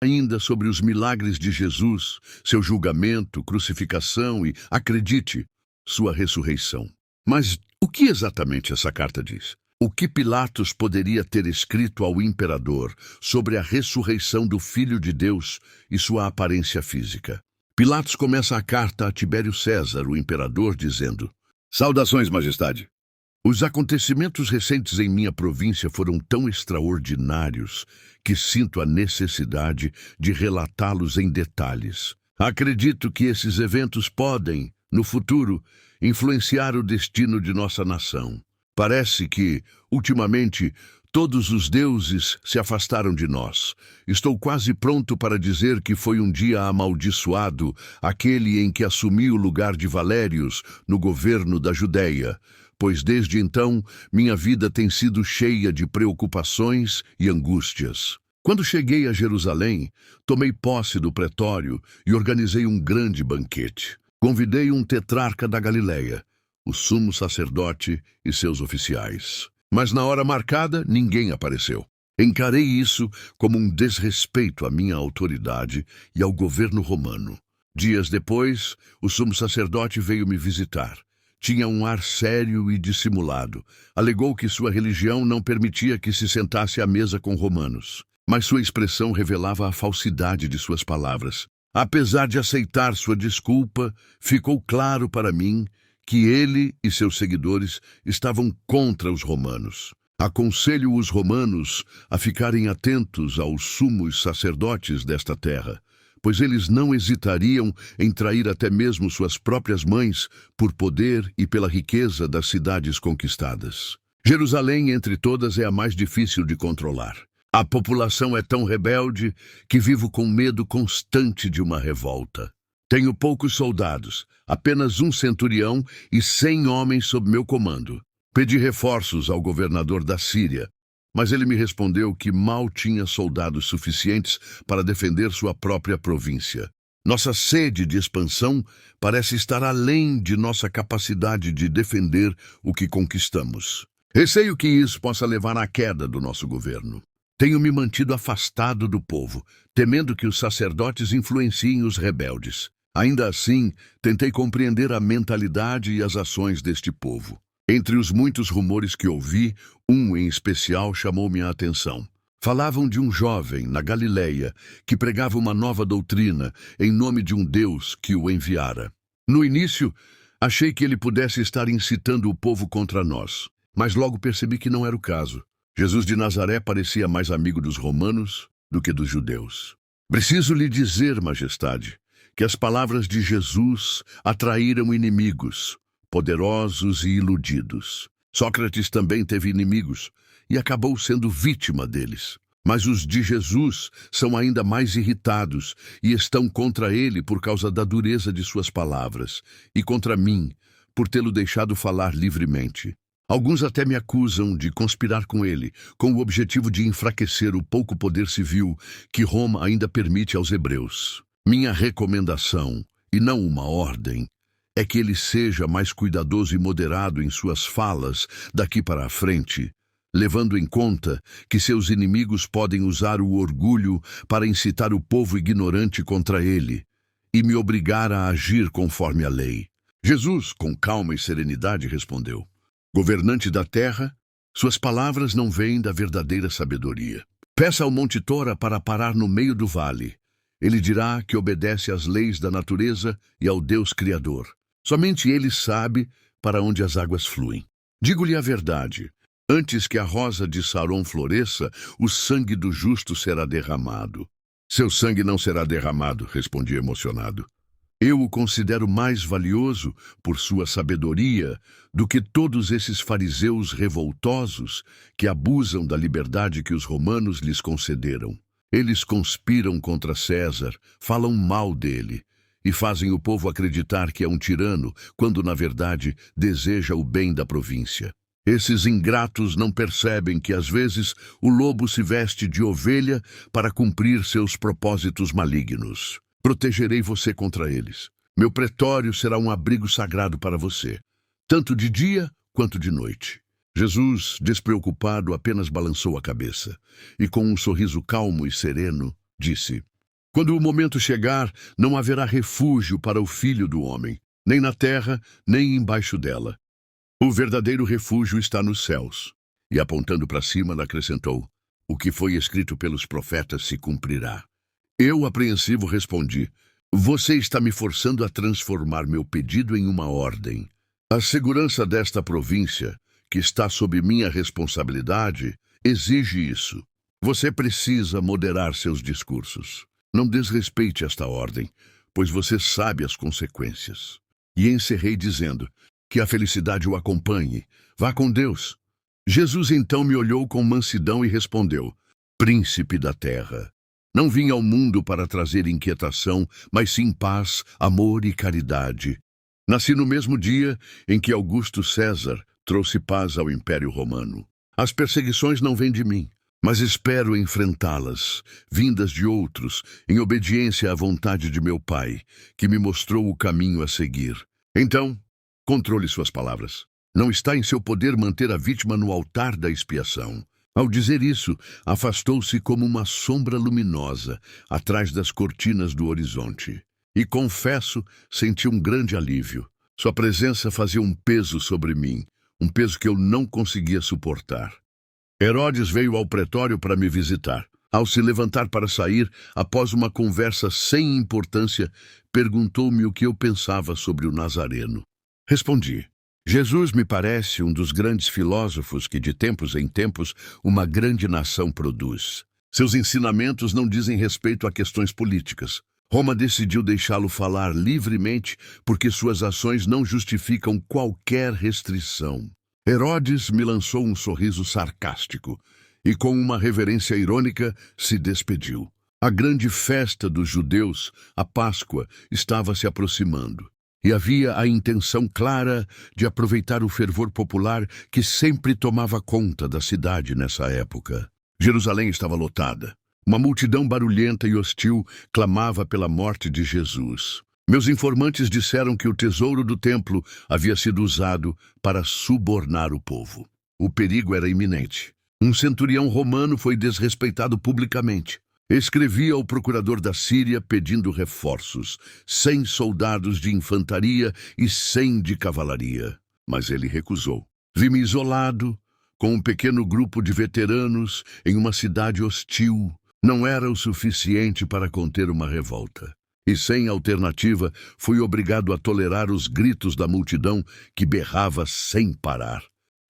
Ainda sobre os milagres de Jesus, seu julgamento, crucificação e, acredite, sua ressurreição. Mas o que exatamente essa carta diz? O que Pilatos poderia ter escrito ao imperador sobre a ressurreição do Filho de Deus e sua aparência física? Pilatos começa a carta a Tibério César, o imperador, dizendo: Saudações, Majestade. Os acontecimentos recentes em minha província foram tão extraordinários que sinto a necessidade de relatá-los em detalhes. Acredito que esses eventos podem, no futuro, influenciar o destino de nossa nação. Parece que, ultimamente, todos os deuses se afastaram de nós. Estou quase pronto para dizer que foi um dia amaldiçoado, aquele em que assumi o lugar de Valérios no governo da Judéia, pois desde então minha vida tem sido cheia de preocupações e angústias. Quando cheguei a Jerusalém, tomei posse do pretório e organizei um grande banquete. Convidei um tetrarca da Galileia, o sumo sacerdote e seus oficiais. Mas na hora marcada, ninguém apareceu. Encarei isso como um desrespeito à minha autoridade e ao governo romano. Dias depois, o sumo sacerdote veio me visitar. Tinha um ar sério e dissimulado. Alegou que sua religião não permitia que se sentasse à mesa com romanos. Mas sua expressão revelava a falsidade de suas palavras. Apesar de aceitar sua desculpa, ficou claro para mim que ele e seus seguidores estavam contra os romanos. Aconselho os romanos a ficarem atentos aos sumos sacerdotes desta terra, pois eles não hesitariam em trair até mesmo suas próprias mães por poder e pela riqueza das cidades conquistadas. Jerusalém, entre todas, é a mais difícil de controlar. A população é tão rebelde que vivo com medo constante de uma revolta. Tenho poucos soldados, apenas um centurião e 100 homens sob meu comando. Pedi reforços ao governador da Síria, mas ele me respondeu que mal tinha soldados suficientes para defender sua própria província. Nossa sede de expansão parece estar além de nossa capacidade de defender o que conquistamos. Receio que isso possa levar à queda do nosso governo. Tenho me mantido afastado do povo, temendo que os sacerdotes influenciem os rebeldes. Ainda assim, tentei compreender a mentalidade e as ações deste povo. Entre os muitos rumores que ouvi, um em especial chamou minha atenção. Falavam de um jovem, na Galileia, que pregava uma nova doutrina em nome de um Deus que o enviara. No início, achei que ele pudesse estar incitando o povo contra nós, mas logo percebi que não era o caso. Jesus de Nazaré parecia mais amigo dos romanos do que dos judeus. Preciso lhe dizer, Majestade, que as palavras de Jesus atraíram inimigos, poderosos e iludidos. Sócrates também teve inimigos e acabou sendo vítima deles. Mas os de Jesus são ainda mais irritados e estão contra ele por causa da dureza de suas palavras e contra mim, por tê-lo deixado falar livremente. Alguns até me acusam de conspirar com ele, com o objetivo de enfraquecer o pouco poder civil que Roma ainda permite aos hebreus. Minha recomendação, e não uma ordem, é que ele seja mais cuidadoso e moderado em suas falas daqui para a frente, levando em conta que seus inimigos podem usar o orgulho para incitar o povo ignorante contra ele e me obrigar a agir conforme a lei. Jesus, com calma e serenidade, respondeu: Governante da terra, suas palavras não vêm da verdadeira sabedoria. Peça ao Monte Tora para parar no meio do vale. Ele dirá que obedece às leis da natureza e ao Deus Criador. Somente ele sabe para onde as águas fluem. Digo-lhe a verdade. Antes que a rosa de Saron floresça, o sangue do justo será derramado. Seu sangue não será derramado, respondi emocionado. Eu o considero mais valioso por sua sabedoria do que todos esses fariseus revoltosos que abusam da liberdade que os romanos lhes concederam. Eles conspiram contra César, falam mal dele e fazem o povo acreditar que é um tirano, quando na verdade deseja o bem da província. Esses ingratos não percebem que às vezes o lobo se veste de ovelha para cumprir seus propósitos malignos. Protegerei você contra eles. Meu pretório será um abrigo sagrado para você, tanto de dia quanto de noite. Jesus, despreocupado, apenas balançou a cabeça e, com um sorriso calmo e sereno, disse. Quando o momento chegar, não haverá refúgio para o Filho do Homem, nem na terra, nem embaixo dela. O verdadeiro refúgio está nos céus. E apontando para cima, acrescentou: o que foi escrito pelos profetas se cumprirá. Eu, apreensivo, respondi: você está me forçando a transformar meu pedido em uma ordem. A segurança desta província, que está sob minha responsabilidade, exige isso. Você precisa moderar seus discursos. Não desrespeite esta ordem, pois você sabe as consequências. E encerrei dizendo: que a felicidade o acompanhe. Vá com Deus. Jesus então me olhou com mansidão e respondeu: príncipe da terra, não vim ao mundo para trazer inquietação, mas sim paz, amor e caridade. Nasci no mesmo dia em que Augusto César trouxe paz ao Império Romano. As perseguições não vêm de mim, mas espero enfrentá-las, vindas de outros, em obediência à vontade de meu Pai, que me mostrou o caminho a seguir. Então, controle suas palavras. Não está em seu poder manter a vítima no altar da expiação. Ao dizer isso, afastou-se como uma sombra luminosa atrás das cortinas do horizonte. E confesso, senti um grande alívio. Sua presença fazia um peso sobre mim, um peso que eu não conseguia suportar. Herodes veio ao pretório para me visitar. Ao se levantar para sair, após uma conversa sem importância, perguntou-me o que eu pensava sobre o Nazareno. Respondi: Jesus me parece um dos grandes filósofos que de tempos em tempos uma grande nação produz. Seus ensinamentos não dizem respeito a questões políticas. Roma decidiu deixá-lo falar livremente porque suas ações não justificam qualquer restrição. Herodes me lançou um sorriso sarcástico e, com uma reverência irônica, se despediu. A grande festa dos judeus, a Páscoa, estava se aproximando. E havia a intenção clara de aproveitar o fervor popular que sempre tomava conta da cidade nessa época. Jerusalém estava lotada. Uma multidão barulhenta e hostil clamava pela morte de Jesus. Meus informantes disseram que o tesouro do templo havia sido usado para subornar o povo. O perigo era iminente. Um centurião romano foi desrespeitado publicamente. Escrevi ao procurador da Síria pedindo reforços, 100 soldados de infantaria e 100 de cavalaria. Mas ele recusou. Vi-me isolado, com um pequeno grupo de veteranos, em uma cidade hostil. Não era o suficiente para conter uma revolta. E sem alternativa, fui obrigado a tolerar os gritos da multidão que berrava sem parar.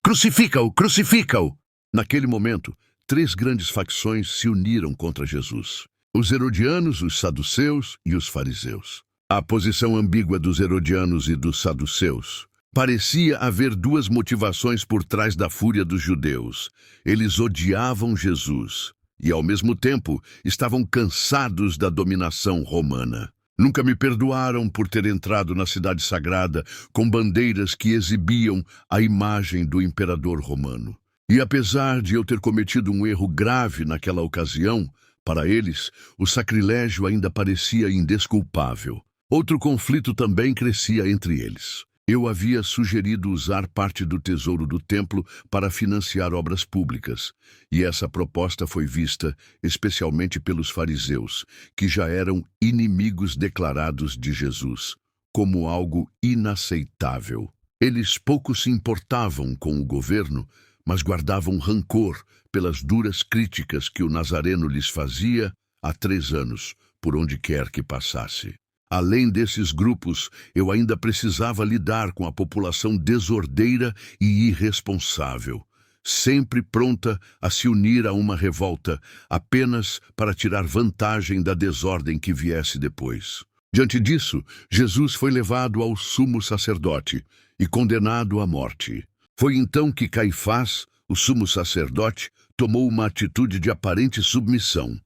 Crucifica-o! Crucifica-o! Naquele momento, 3 grandes facções se uniram contra Jesus: os herodianos, os saduceus e os fariseus. A posição ambígua dos herodianos e dos saduceus. Parecia haver 2 motivações por trás da fúria dos judeus. Eles odiavam Jesus e, ao mesmo tempo, estavam cansados da dominação romana. Nunca me perdoaram por ter entrado na cidade sagrada com bandeiras que exibiam a imagem do imperador romano. E apesar de eu ter cometido um erro grave naquela ocasião, para eles, o sacrilégio ainda parecia indesculpável. Outro conflito também crescia entre eles. Eu havia sugerido usar parte do tesouro do templo para financiar obras públicas, e essa proposta foi vista especialmente pelos fariseus, que já eram inimigos declarados de Jesus, como algo inaceitável. Eles pouco se importavam com o governo, mas guardavam rancor pelas duras críticas que o Nazareno lhes fazia há 3 anos, por onde quer que passasse. Além desses grupos, eu ainda precisava lidar com a população desordeira e irresponsável, sempre pronta a se unir a uma revolta apenas para tirar vantagem da desordem que viesse depois. Diante disso, Jesus foi levado ao sumo sacerdote e condenado à morte. Foi então que Caifás, o sumo sacerdote, tomou uma atitude de aparente submissão.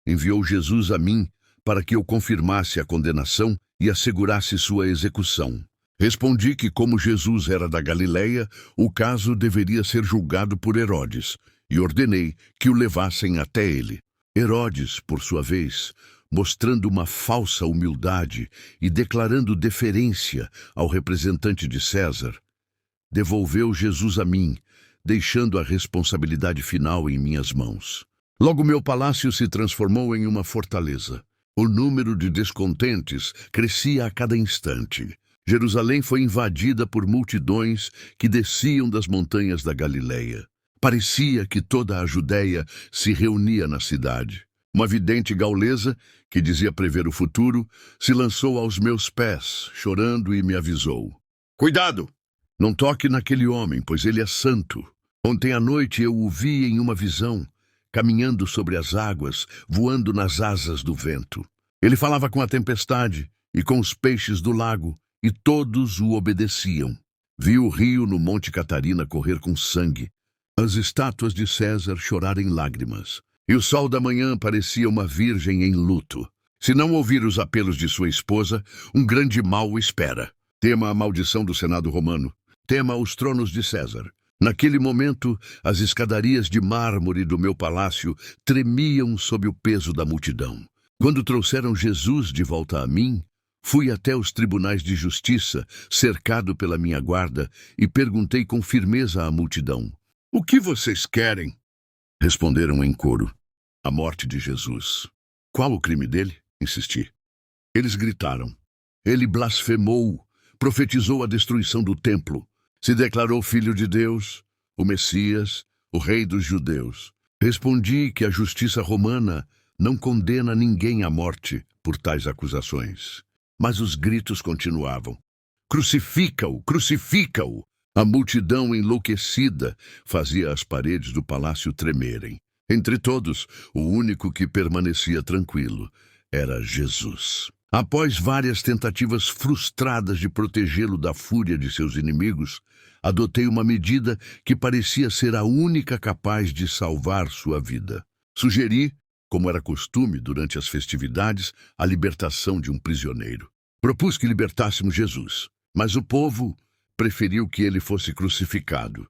Enviou Jesus a mim para que eu confirmasse a condenação e assegurasse sua execução. Respondi que, como Jesus era da Galileia, o caso deveria ser julgado por Herodes, e ordenei que o levassem até ele. Herodes, por sua vez, mostrando uma falsa humildade e declarando deferência ao representante de César, devolveu Jesus a mim, deixando a responsabilidade final em minhas mãos. Logo meu palácio se transformou em uma fortaleza. O número de descontentes crescia a cada instante. Jerusalém foi invadida por multidões que desciam das montanhas da Galileia. Parecia que toda a Judéia se reunia na cidade. Uma vidente gaulesa, que dizia prever o futuro, se lançou aos meus pés, chorando, e me avisou: "Cuidado! Não toque naquele homem, pois ele é santo. Ontem à noite eu o vi em uma visão, caminhando sobre as águas, voando nas asas do vento. Ele falava com a tempestade e com os peixes do lago, e todos o obedeciam. Vi o rio no Monte Catarina correr com sangue, as estátuas de César chorar em lágrimas, e o sol da manhã parecia uma virgem em luto. Se não ouvir os apelos de sua esposa, um grande mal o espera. Tema a maldição do Senado romano. Tema os tronos de César." Naquele momento, as escadarias de mármore do meu palácio tremiam sob o peso da multidão. Quando trouxeram Jesus de volta a mim, fui até os tribunais de justiça, cercado pela minha guarda, e perguntei com firmeza à multidão: "O que vocês querem?" Responderam em coro: "A morte de Jesus." "Qual o crime dele?" insisti. Eles gritaram: "Ele blasfemou, profetizou a destruição do templo, se declarou filho de Deus, o Messias, o rei dos judeus." Respondi que a justiça romana não condena ninguém à morte por tais acusações. Mas os gritos continuavam: "Crucifica-o! Crucifica-o!" A multidão enlouquecida fazia as paredes do palácio tremerem. Entre todos, o único que permanecia tranquilo era Jesus. Após várias tentativas frustradas de protegê-lo da fúria de seus inimigos, adotei uma medida que parecia ser a única capaz de salvar sua vida. Sugeri, como era costume durante as festividades, a libertação de um prisioneiro. Propus que libertássemos Jesus, mas o povo preferiu que ele fosse crucificado.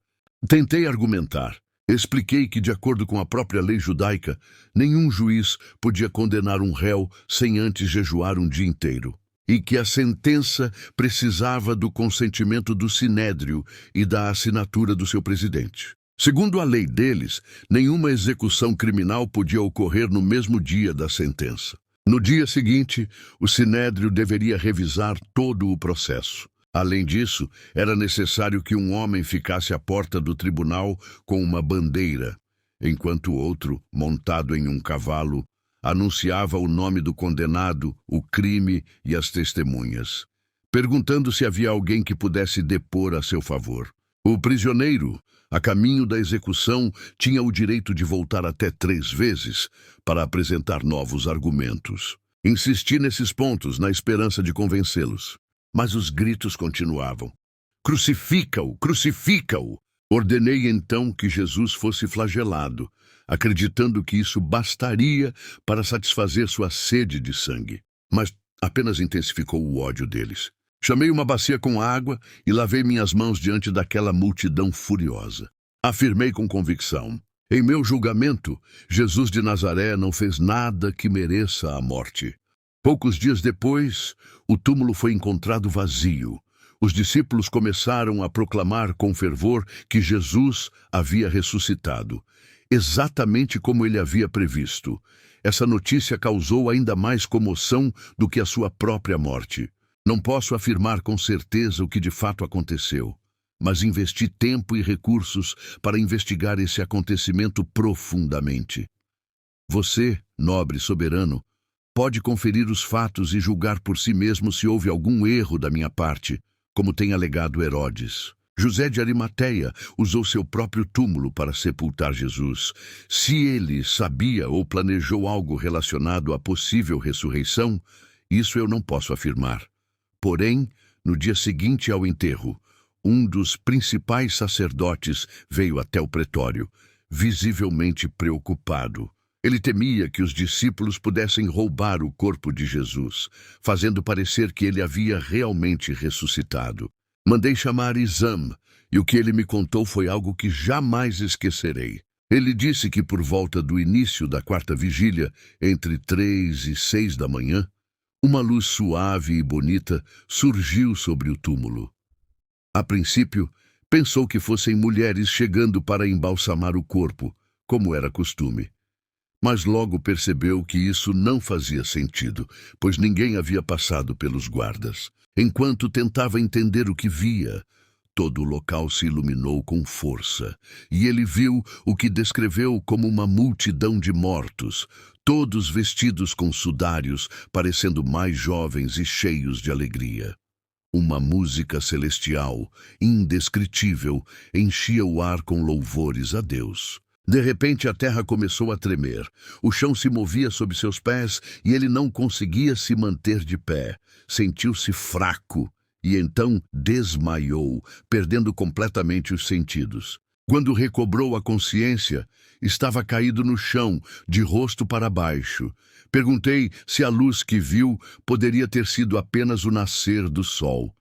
Tentei argumentar. Expliquei que, de acordo com a própria lei judaica, nenhum juiz podia condenar um réu sem antes jejuar um dia inteiro, e que a sentença precisava do consentimento do sinédrio e da assinatura do seu presidente. Segundo a lei deles, nenhuma execução criminal podia ocorrer no mesmo dia da sentença. No dia seguinte, o sinédrio deveria revisar todo o processo. Além disso, era necessário que um homem ficasse à porta do tribunal com uma bandeira, enquanto outro, montado em um cavalo, anunciava o nome do condenado, o crime e as testemunhas, perguntando se havia alguém que pudesse depor a seu favor. O prisioneiro, a caminho da execução, tinha o direito de voltar até 3 vezes para apresentar novos argumentos. Insisti nesses pontos na esperança de convencê-los. Mas os gritos continuavam. "Crucifica-o! Crucifica-o!" Ordenei então que Jesus fosse flagelado, acreditando que isso bastaria para satisfazer sua sede de sangue. Mas apenas intensificou o ódio deles. Chamei uma bacia com água e lavei minhas mãos diante daquela multidão furiosa. Afirmei com convicção: em meu julgamento, Jesus de Nazaré não fez nada que mereça a morte. Poucos dias depois, o túmulo foi encontrado vazio. Os discípulos começaram a proclamar com fervor que Jesus havia ressuscitado, exatamente como ele havia previsto. Essa notícia causou ainda mais comoção do que a sua própria morte. Não posso afirmar com certeza o que de fato aconteceu, mas investi tempo e recursos para investigar esse acontecimento profundamente. Você, nobre soberano, pode conferir os fatos e julgar por si mesmo se houve algum erro da minha parte, como tem alegado Herodes. José de Arimateia usou seu próprio túmulo para sepultar Jesus. Se ele sabia ou planejou algo relacionado à possível ressurreição, isso eu não posso afirmar. Porém, no dia seguinte ao enterro, um dos principais sacerdotes veio até o pretório, visivelmente preocupado. Ele temia que os discípulos pudessem roubar o corpo de Jesus, fazendo parecer que ele havia realmente ressuscitado. Mandei chamar Isam, e o que ele me contou foi algo que jamais esquecerei. Ele disse que por volta do início da 4ª vigília, entre 3 e 6 da manhã, uma luz suave e bonita surgiu sobre o túmulo. A princípio, pensou que fossem mulheres chegando para embalsamar o corpo, como era costume. Mas logo percebeu que isso não fazia sentido, pois ninguém havia passado pelos guardas. Enquanto tentava entender o que via, todo o local se iluminou com força, e ele viu o que descreveu como uma multidão de mortos, todos vestidos com sudários, parecendo mais jovens e cheios de alegria. Uma música celestial, indescritível, enchia o ar com louvores a Deus. De repente a terra começou a tremer. O chão se movia sob seus pés e ele não conseguia se manter de pé. Sentiu-se fraco e então desmaiou, perdendo completamente os sentidos. Quando recobrou a consciência, estava caído no chão, de rosto para baixo. Perguntei se a luz que viu poderia ter sido apenas o nascer do sol.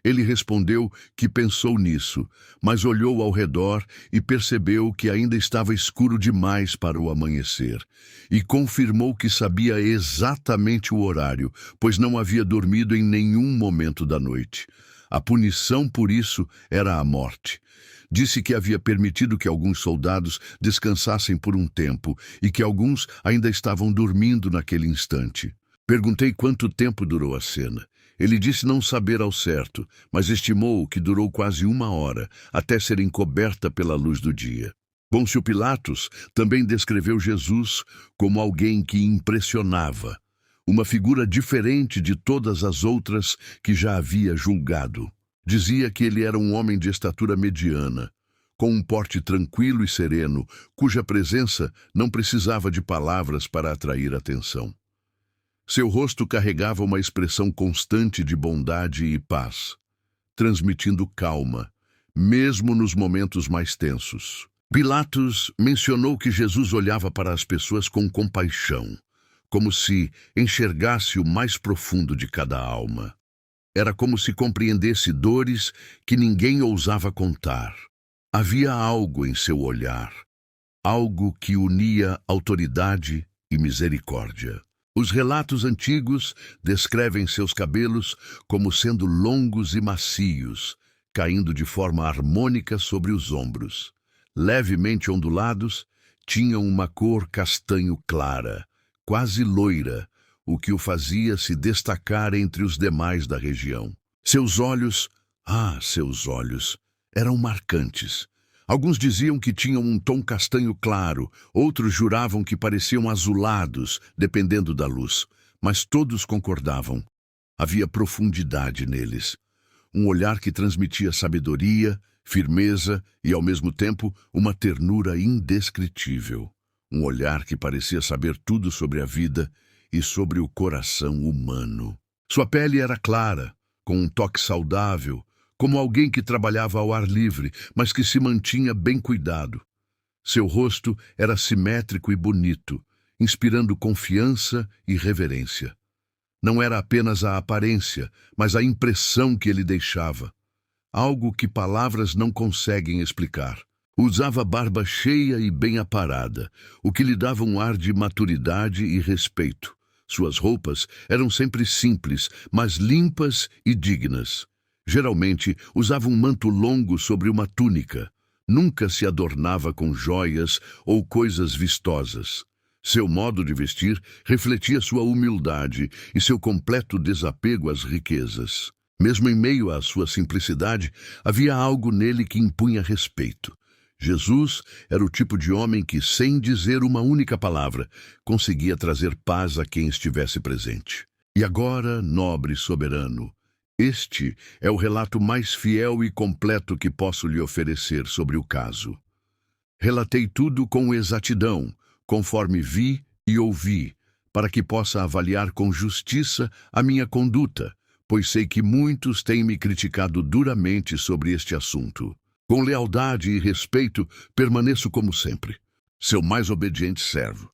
Ele respondeu que pensou nisso, mas olhou ao redor e percebeu que ainda estava escuro demais para o amanhecer. E confirmou que sabia exatamente o horário, pois não havia dormido em nenhum momento da noite. A punição por isso era a morte. Disse que havia permitido que alguns soldados descansassem por um tempo e que alguns ainda estavam dormindo naquele instante. Perguntei quanto tempo durou a cena. Ele disse não saber ao certo, mas estimou que durou quase 1 hora, até ser encoberta pela luz do dia. Pôncio Pilatos também descreveu Jesus como alguém que impressionava, uma figura diferente de todas as outras que já havia julgado. Dizia que ele era um homem de estatura mediana, com um porte tranquilo e sereno, cuja presença não precisava de palavras para atrair atenção. Seu rosto carregava uma expressão constante de bondade e paz, transmitindo calma, mesmo nos momentos mais tensos. Pilatos mencionou que Jesus olhava para as pessoas com compaixão, como se enxergasse o mais profundo de cada alma. Era como se compreendesse dores que ninguém ousava contar. Havia algo em seu olhar, algo que unia autoridade e misericórdia. Os relatos antigos descrevem seus cabelos como sendo longos e macios, caindo de forma harmônica sobre os ombros. Levemente ondulados, tinham uma cor castanho clara, quase loira, o que o fazia se destacar entre os demais da região. Seus olhos, eram marcantes. Alguns diziam que tinham um tom castanho claro, outros juravam que pareciam azulados, dependendo da luz, mas todos concordavam. Havia profundidade neles. Um olhar que transmitia sabedoria, firmeza e, ao mesmo tempo, uma ternura indescritível. Um olhar que parecia saber tudo sobre a vida e sobre o coração humano. Sua pele era clara, com um toque saudável, como alguém que trabalhava ao ar livre, mas que se mantinha bem cuidado. Seu rosto era simétrico e bonito, inspirando confiança e reverência. Não era apenas a aparência, mas a impressão que ele deixava. Algo que palavras não conseguem explicar. Usava barba cheia e bem aparada, o que lhe dava um ar de maturidade e respeito. Suas roupas eram sempre simples, mas limpas e dignas. Geralmente usava um manto longo sobre uma túnica. Nunca se adornava com joias ou coisas vistosas. Seu modo de vestir refletia sua humildade e seu completo desapego às riquezas. Mesmo em meio à sua simplicidade, havia algo nele que impunha respeito. Jesus era o tipo de homem que, sem dizer uma única palavra, conseguia trazer paz a quem estivesse presente. E agora, nobre soberano, este é o relato mais fiel e completo que posso lhe oferecer sobre o caso. Relatei tudo com exatidão, conforme vi e ouvi, para que possa avaliar com justiça a minha conduta, pois sei que muitos têm me criticado duramente sobre este assunto. Com lealdade e respeito, permaneço como sempre, seu mais obediente servo.